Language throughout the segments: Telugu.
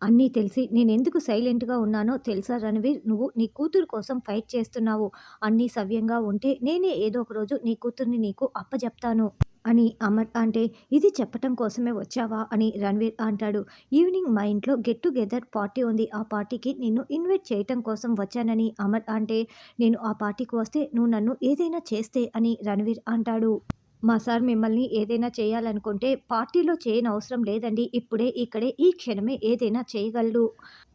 అన్నీ తెలిసి నేనెందుకు సైలెంట్‌గా ఉన్నానో తెలుసా రణవీర్? నువ్వు నీ కూతురు కోసం ఫైట్ చేస్తున్నావు. అన్నీ సవ్యంగా ఉంటే నేనే ఏదో ఒక రోజు నీ కూతుర్ని నీకు అప్పజెప్తాను అని అమర్ అంటే, ఇది చెప్పటం కోసమే వచ్చావా? అని రణవీర్ అంటాడు. ఈవినింగ్ మా ఇంట్లో గెట్ టుగెదర్ పార్టీ ఉంది. ఆ పార్టీకి నిన్ను ఇన్వైట్ చేయటం కోసం వచ్చానని అమర్ అంటే, నేను ఆ పార్టీకి వస్తే నువ్వు నన్ను ఏదైనా చేస్తే అని రణవీర్ అంటాడు. మా సార్ మిమ్మల్ని ఏదైనా చేయాలనుకుంటే పార్టీలో చేయనవసరం లేదండి. ఇప్పుడే, ఇక్కడే, ఈ క్షణమే ఏదైనా చేయగలడు.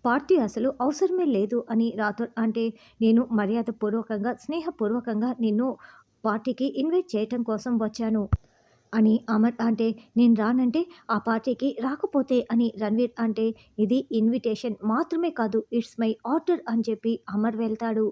పార్టీ అసలు అవసరమే లేదు అని రాథోడ్ అంటే, నేను మర్యాదపూర్వకంగా, స్నేహపూర్వకంగా నిన్ను పార్టీకి ఇన్వైట్ చేయటం కోసం వచ్చాను అని అమర్ అంటే, నేను రానంటే ఆ పార్టీకి రాకపోతే అని రణ్వీర్ అంటే, ఇది ఇన్విటేషన్ మాత్రమే కాదు, ఇట్స్ మై ఆర్డర్ అని చెప్పి అమర్ వెళ్తాడు.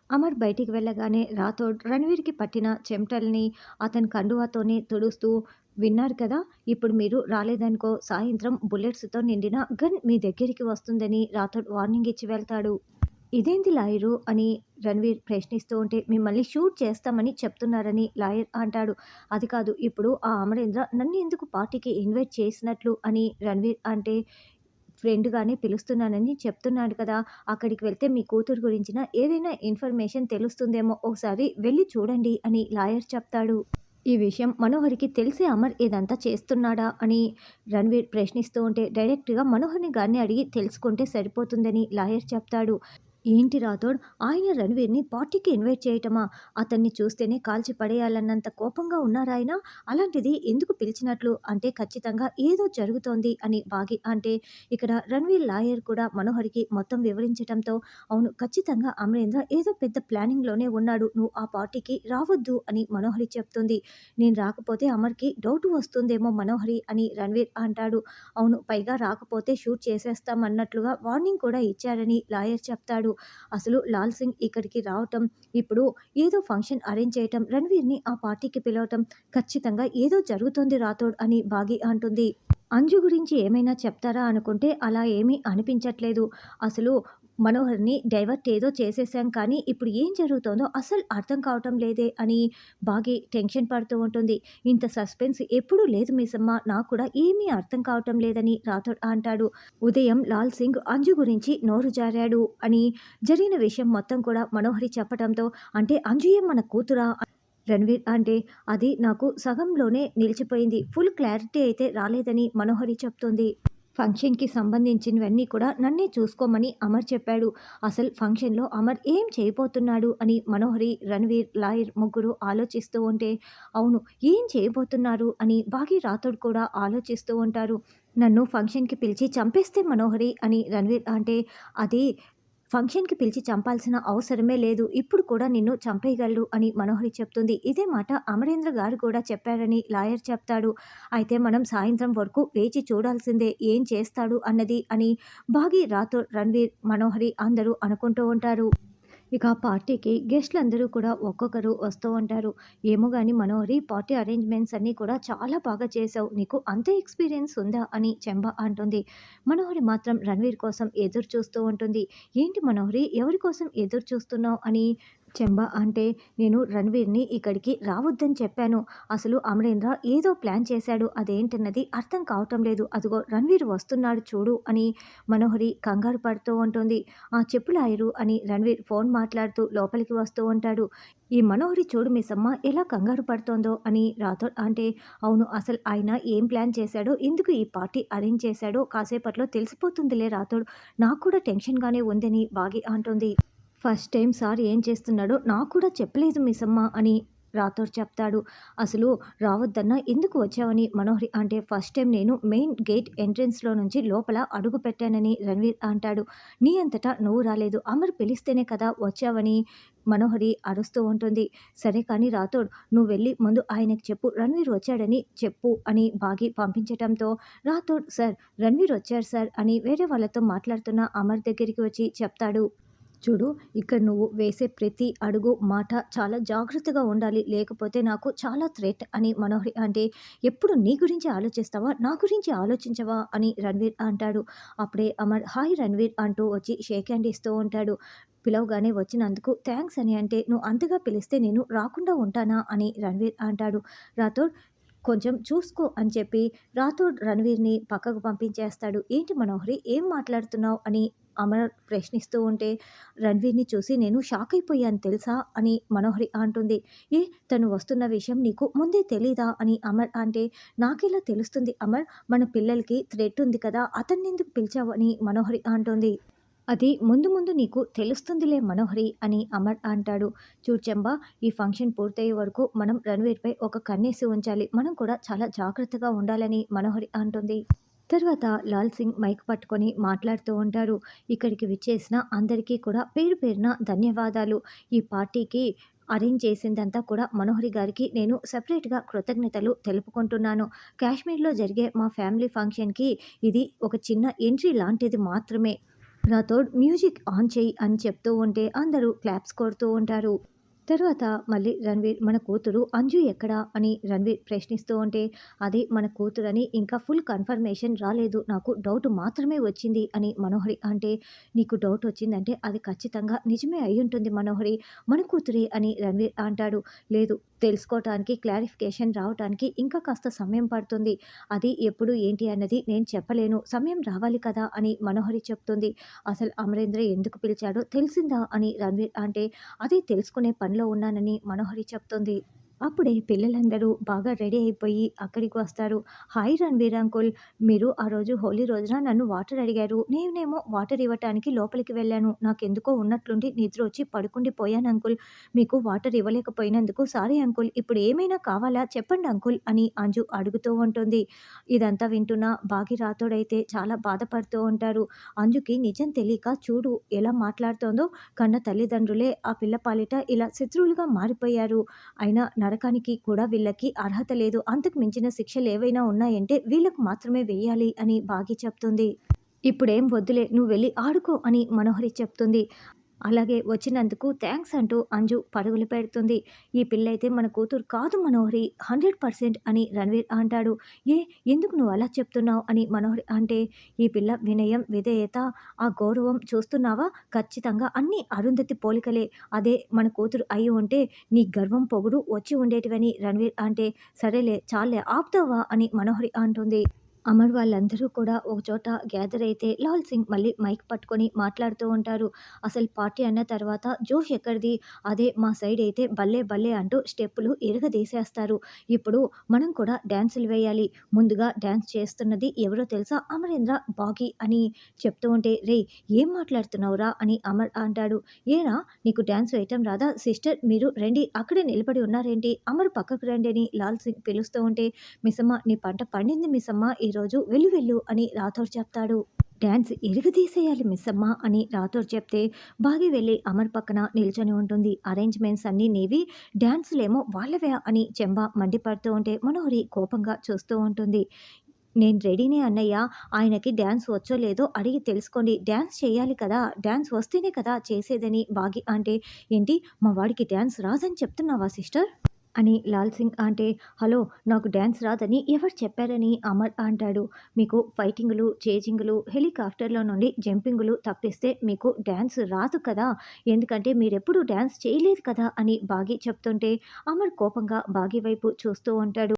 అమర్ బయటికి వెళ్ళగానే రాథోడ్ రణ్వీర్‌కి పట్టిన చెమటల్ని అతని కండువాతోనే తుడుస్తూ, "విన్నారు కదా! ఇప్పుడు మీరు రాలేదనుకో సాయంత్రం బుల్లెట్స్‌తో నిండిన గన్ మీ దగ్గరికి వస్తుందని" రాథోడ్ వార్నింగ్ ఇచ్చి వెళ్తాడు. "ఇదేంటి లాయరు" అని రణ్వీర్ ప్రశ్నిస్తూ ఉంటే, "మిమ్మల్ని షూట్ చేస్తామని చెప్తున్నారని" లాయర్ అంటాడు. "అది కాదు, ఇప్పుడు ఆ అమరేంద్ర నన్నెందుకు పార్టీకి ఇన్వైట్ చేసినట్లు" అని రణ్వీర్ అంటే, ఫ్రెండ్‌గానే పిలుస్తున్నానని చెప్తున్నాడు కదా! అక్కడికి వెళ్తే మీ కూతురు గురించిన ఏదైనా ఇన్ఫర్మేషన్ తెలుస్తుందేమో ఒకసారి వెళ్లి చూడండి అని లాయర్ చెప్తాడు. ఈ విషయం మనోహర్‌కి తెలిసే అమర్ ఇదంతా చేస్తున్నాడా అని రణ్వీర్ ప్రశ్నిస్తూ ఉంటే, డైరెక్ట్‌గా మనోహర్‌ని గారిని అడిగి తెలుసుకుంటే సరిపోతుందని లాయర్ చెప్తాడు. ఏంటి రాథోడ్, ఆయన రణ్వీర్‌ని పార్టీకి ఇన్వైట్ చేయటమా? అతన్ని చూస్తేనే కాల్చి పడేయాలన్నంత కోపంగా ఉన్నారాయన? అలాంటిది ఎందుకు పిలిచినట్లు? అంటే ఖచ్చితంగా ఏదో జరుగుతోంది అని బాగి అంటే, ఇక్కడ రణ్వీర్ లాయర్ కూడా మనోహర్‌కి మొత్తం వివరించటంతో, అవును ఖచ్చితంగా అమరేంద్ర ఏదో పెద్ద ప్లానింగ్‌లోనే ఉన్నాడు. నువ్వు ఆ పార్టీకి రావద్దు అని మనోహరి చెప్తుంది. నేను రాకపోతే అమర్‌కి డౌట్ వస్తుందేమో మనోహరి అని రణ్వీర్ అంటాడు. అవును, పైగా రాకపోతే షూట్ చేసేస్తామన్నట్లుగా వార్నింగ్ కూడా ఇచ్చారని లాయర్ చెప్తాడు. అసలు లాల్ సింగ్ ఇక్కడికి రావటం, ఇప్పుడు ఏదో ఫంక్షన్ అరేంజ్ చేయటం, రణ్వీర్‌ని ఆ పార్టీకి పిలవటం, ఖచ్చితంగా ఏదో జరుగుతోంది రాథోడ్ అని బాగి అంటుంది. అంజు గురించి ఏమైనా చెప్తారా అనుకుంటే అలా ఏమీ అనిపించట్లేదు. అసలు మనోహర్‌ని డైవర్ట్ ఏదో చేసేసాం కానీ ఇప్పుడు ఏం జరుగుతోందో అసలు అర్థం కావటం లేదే అని బాగి టెన్షన్ పడుతూ ఉంటుంది. ఇంత సస్పెన్స్ ఎప్పుడూ లేదు మిస్సమ్మ. నాకు కూడా ఏమీ అర్థం కావటం లేదని రాథోడ్ అంటాడు. ఉదయం లాల్ సింగ్ అంజు గురించి నోరు జారాడు అని జరిగిన విషయం మొత్తం కూడా మనోహరి చెప్పటంతో, అంటే అంజుయే మన కూతురా? రణ్వీర్ అంటే, అది నాకు సగంలోనే నిలిచిపోయింది. ఫుల్ క్లారిటీ అయితే రాలేదని మనోహరి చెప్తుంది. ఫంక్షన్‌కి సంబంధించినవన్నీ కూడా నన్నే చూసుకోమని అమర్ చెప్పాడు. అసలు ఫంక్షన్‌లో అమర్ ఏం చేయబోతున్నాడు అని మనోహరి, రణ్వీర్, లాయర్ ముగ్గురు ఆలోచిస్తూ ఉంటే, అవును ఏం చేయబోతున్నారు అని బాగి రాథోడ్ కూడా ఆలోచిస్తూ ఉంటారు. నన్ను ఫంక్షన్‌కి పిలిచి చంపేస్తే మనోహరి అని రణ్వీర్ అంటే, అది ఫంక్షన్‌కి పిలిచి చంపాల్సిన అవసరమే లేదు. ఇప్పుడు కూడా నిన్ను చంపేయగలడు అని మనోహరి చెప్తుంది. ఇదే మాట అమరేంద్ర గారు కూడా చెప్పారని లాయర్ చెప్తాడు. అయితే మనం సాయంత్రం వరకు వేచి చూడాల్సిందే ఏం చేస్తాడు అన్నది అని బాగి, రాథోడ్, రణ్వీర్, మనోహరి అందరూ అనుకుంటూ ఉంటారు. ఇక పార్టీకి గెస్ట్‌లందరూ కూడా ఒక్కొక్కరు వస్తూ ఉంటారు. "ఏమో గాని మనోహరి, పార్టీ అరేంజ్‌మెంట్స్ అన్నీ కూడా చాలా బాగా చేశావు. నీకు అంత ఎక్స్‌పీరియన్స్ ఉందా?" అని చెంబ అంటుంది. మనోహరి మాత్రం రణ్వీర్ కోసం ఎదురు చూస్తూ ఉంటుంది. "ఏంటి మనోహరి, ఎవరి కోసం ఎదురు చూస్తున్నావు?" అని చెంబ అంటే, "నేను రణ్వీర్‌ని ఇక్కడికి రావద్దని చెప్పాను. అసలు అమరేంద్ర ఏదో ప్లాన్ చేశాడు. అదేంటన్నది అర్థం కావటం లేదు. అదిగో రణ్వీర్ వస్తున్నాడు చూడు" అని మనోహరి కంగారు పడుతూ ఉంటుంది. "ఆ! చెప్పు లాయరు" అని రణ్వీర్ ఫోన్ మాట్లాడుతూ లోపలికి వస్తూ ఉంటాడు. "ఈ మనోహరి చూడు మిస్సమ్మ ఎలా కంగారు పడుతోందో" అని రాథోడ్ అంటే, "అవును, అసలు ఆయన ఏం ప్లాన్ చేశాడో, ఎందుకు ఈ పార్టీ అరేంజ్ చేశాడో కాసేపట్లో తెలిసిపోతుందిలే రాథోడ్. నాకు కూడా టెన్షన్‌గానే ఉందని" బాగి అంటుంది. "ఫస్ట్ టైమ్ సార్ ఏం చేస్తున్నాడో నాకు కూడా చెప్పలేదు మిస్సమ్మ" అని రాథోడ్ చెప్తాడు. "అసలు రావద్దన్నా ఎందుకు వచ్చావని" మనోహరి అంటే, "ఫస్ట్ టైమ్ నేను మెయిన్ గేట్ ఎంట్రన్స్‌లో నుంచి లోపల అడుగు పెట్టానని" రణ్వీర్ అంటాడు. "నీ అంతటా నువ్వు రాలేదు. అమర్ పిలిస్తేనే కదా వచ్చావని" మనోహరి అరుస్తూ ఉంటుంది. "సరే కానీ రాథోడ్, నువ్వు వెళ్ళి ముందు ఆయనకి చెప్పు, రణ్వీర్ వచ్చాడని చెప్పు" అని బాగి పంపించటంతో, రాథోడ్ "సార్, రణ్వీర్ వచ్చారు సార్" అని వేరే వాళ్ళతో మాట్లాడుతున్న అమర్ దగ్గరికి వచ్చి చెప్తాడు. "చూడు, ఇక్కడ నువ్వు వేసే ప్రతి అడుగు, మాట చాలా జాగ్రత్తగా ఉండాలి. లేకపోతే నాకు చాలా థ్రెట్" అని మనోహరి అంటే, "ఎప్పుడు నీ గురించి ఆలోచిస్తావా? నా గురించి ఆలోచించవా?" అని రణ్వీర్ అంటాడు. అప్పుడే అమర్ "హాయ్ రణ్వీర్" అంటూ వచ్చి షేక్ హ్యాండ్ ఇస్తూ ఉంటాడు. పిలవగానే వచ్చినందుకు థ్యాంక్స్ అని అంటే, "నువ్వు అంతగా పిలిస్తే నేను రాకుండా ఉంటానా?" అని రణ్వీర్ అంటాడు. రాథోడ్, కొంచెం చూసుకో అని చెప్పి రాథోడ్ రణవీర్‌ని పక్కకు పంపించేస్తాడు. "ఏంటి మనోహరి ఏం మాట్లాడుతున్నావు?" అని అమర్ ప్రశ్నిస్తూ ఉంటే, రణవీర్‌ని చూసి నేను షాక్ అయిపోయాను తెలుసా? అని మనోహరి అంటుంది. "ఏ తను వస్తున్న విషయం నీకు ముందే తెలీదా?" అని అమర్ అంటే, "నాకెలా తెలుస్తుంది అమర్? మన పిల్లలకి థ్రెట్ ఉంది కదా! అతన్నెందుకు పిలిచావు?" అని మనోహరి అంటుంది. "అది ముందు ముందు నీకు తెలుస్తుందిలే మనోహరి" అని అమర్ అంటాడు. "చూడు చంబా, ఈ ఫంక్షన్ పూర్తయ్యే వరకు మనం రణవీర్‌పై ఒక కన్నేసి ఉంచాలి. మనం కూడా చాలా జాగ్రత్తగా ఉండాలని" మనోహరి అంటుంది. తర్వాత లాల్ సింగ్ మైక్ పట్టుకొని మాట్లాడుతూ ఉంటారు. "ఇక్కడికి విచ్చేసిన అందరికీ కూడా పేరు పేరున ధన్యవాదాలు. ఈ పార్టీకి అరేంజ్ చేసిందంతా కూడా మనోహరి గారికి నేను సెపరేట్‌గా కృతజ్ఞతలు తెలుపుకుంటున్నాను. కాశ్మీర్‌లో జరిగే మా ఫ్యామిలీ ఫంక్షన్‌కి ఇది ఒక చిన్న ఎంట్రీ లాంటిది మాత్రమే. రాథోడ్ మ్యూజిక్ ఆన్ చెయ్యి" అని చెప్తూ ఉంటే అందరూ క్లాప్స్ కొడుతూ ఉంటారు. తర్వాత మళ్ళీ రణ్వీర్, "మన కూతురు అంజు ఎక్కడా?" అని రణ్వీర్ ప్రశ్నిస్తూ ఉంటే, "అది మన కూతురని ఇంకా ఫుల్ కన్ఫర్మేషన్ రాలేదు. నాకు డౌట్ మాత్రమే వచ్చింది" అని మనోహరి అంటే, "నీకు డౌట్ వచ్చిందంటే అది ఖచ్చితంగా నిజమే అయ్యుంటుంది మనోహరి. మన కూతురే" అని రణ్వీర్ అంటాడు. "లేదు, తెలుసుకోవటానికి క్లారిఫికేషన్ రావటానికి ఇంకా కాస్త సమయం పడుతుంది. అది ఎప్పుడు ఏంటి అన్నది నేను చెప్పలేను. సమయం రావాలి కదా" అని మనోహరి చెప్తుంది. "అసలు అమరేంద్ర ఎందుకు పిలిచాడో తెలిసిందా?" అని రణ్వీర్ అంటే, "అదే తెలుసుకునే పనిలో ఉన్నానని" మనోహరి చెప్తుంది. అప్పుడే పిల్లలందరూ బాగా రెడీ అయిపోయి అక్కడికి వస్తారు. "హాయ్ రణ్వీర్ అంకుల్, మీరు ఆ రోజు హోలీ రోజున నన్ను వాటర్ అడిగారు. నేనేమో వాటర్ ఇవ్వటానికి లోపలికి వెళ్ళాను. నాకెందుకో ఉన్నట్లుండి నిద్ర వచ్చి పడుకుండిపోయాను అంకుల్. మీకు వాటర్ ఇవ్వలేకపోయినందుకు సారీ అంకుల్. ఇప్పుడు ఏమైనా కావాలా చెప్పండి అంకుల్" అని అంజు అడుగుతూ ఉంటుంది. ఇదంతా వింటున్న బాగి రాథోడైతే చాలా బాధపడుతూ ఉంటారు. అంజుకి నిజం తెలియక చూడు ఎలా మాట్లాడుతోందో, కన్న తల్లిదండ్రులే ఆ పిల్ల పాలిట ఇలా శత్రువులుగా మారిపోయారు. అయినా నరకానికి కూడా వీళ్ళకి అర్హత లేదు. అంతకు మించిన శిక్షలేవైనా ఉన్నాయంటే వీళ్ళకు మాత్రమే వెయ్యాలి అని బాగి చెప్తుంది. "ఇప్పుడేం వద్దులే, నువ్వు వెళ్ళి ఆడుకో" అని మనోహరి చెప్తుంది. "అలాగే, వచ్చినందుకు థ్యాంక్స్" అంటూ అంజు పరుగులు పెడుతుంది. "ఈ పిల్లయితే మన కూతురు కాదు మనోహరి, 100% అని రణ్వీర్ అంటాడు. "ఏ ఎందుకు నువ్వు అలా చెప్తున్నావు?" అని మనోహరి అంటే, "ఈ పిల్ల వినయం, విధేయత, ఆ గౌరవం చూస్తున్నావా? ఖచ్చితంగా అన్నీ అరుంధతి పోలికలే. అదే మన కూతురు అయి ఉంటే నీ గర్వం, పొగురు వచ్చి ఉండేటివని" రణ్వీర్ అంటే, "సరేలే చాల్లే ఆపుతావా" అని మనోహరి అంటుంది. అమర్ వాళ్ళందరూ కూడా ఒకచోట గ్యాదర్ అయితే లాల్ సింగ్ మళ్ళీ మైక్ పట్టుకొని మాట్లాడుతూ ఉంటారు. "అసలు పార్టీ అన్న తర్వాత జోష్ ఎక్కడిది? అదే మా సైడ్ అయితే భలే భలే అంటూ స్టెప్పులు ఇరగదీసేస్తారు. ఇప్పుడు మనం కూడా డాన్సులు వేయాలి. ముందుగా డాన్స్ చేస్తున్నది ఎవరో తెలుసా? అమరేంద్ర, బాగీ" అని చెప్తూ ఉంటే, "రేయ్ ఏం మాట్లాడుతున్నావురా?" అని అమర్ అంటాడు. "ఏరా నీకు డాన్స్ వేయటం రాదా? సిస్టర్ మీరు రండి, అక్కడే నిలబడి ఉన్నారేంటి? అమర్ పక్కకు రండి" అని లాల్ సింగ్ పిలుస్తూ ఉంటే, "మిస్సమ్మ నీ పంట పండింది మిస్సమ్మ, ఈరోజు వెళ్ళు వెళ్ళు" అని రాథోడ్ చెప్తాడు. "డాన్స్ ఇరగదీసేయాలి మిస్సమ్మ" అని రాథోడ్ చెప్తే, బాగి వెళ్ళి అమర్ పక్కన నిల్చొని ఉంటుంది. "అరేంజ్‌మెంట్స్ అన్నీ నీవి, డాన్సులేమో వాళ్ళవా" అని చెంబా మండిపడుతూ ఉంటే మనోహరి కోపంగా చూస్తూ ఉంటుంది. "నేను రెడీనే అన్నయ్య, ఆయనకి డాన్స్ వచ్చో లేదో అడిగి తెలుసుకోండి. డాన్స్ చేయాలి కదా! డాన్స్ వస్తేనే కదా చేసేదని" బాగి అంటే, "ఏంటి మా వాడికి డాన్స్ రాదని చెప్తున్నావా సిస్టర్?" అని లాల్ సింగ్ అంటే, "హలో, నాకు డాన్స్ రాదని ఎవరు చెప్పారని" అమర్ అంటాడు. "మీకు ఫైటింగులు, చేజింగులు, హెలికాప్టర్‌లో నుండి జంపింగులు తప్పిస్తే మీకు డాన్స్ రాదు కదా! ఎందుకంటే మీరెప్పుడూ డాన్స్ చేయలేదు కదా" అని బాగి చెప్తుంటే, అమర్ కోపంగా బాగి వైపు చూస్తూ ఉంటాడు.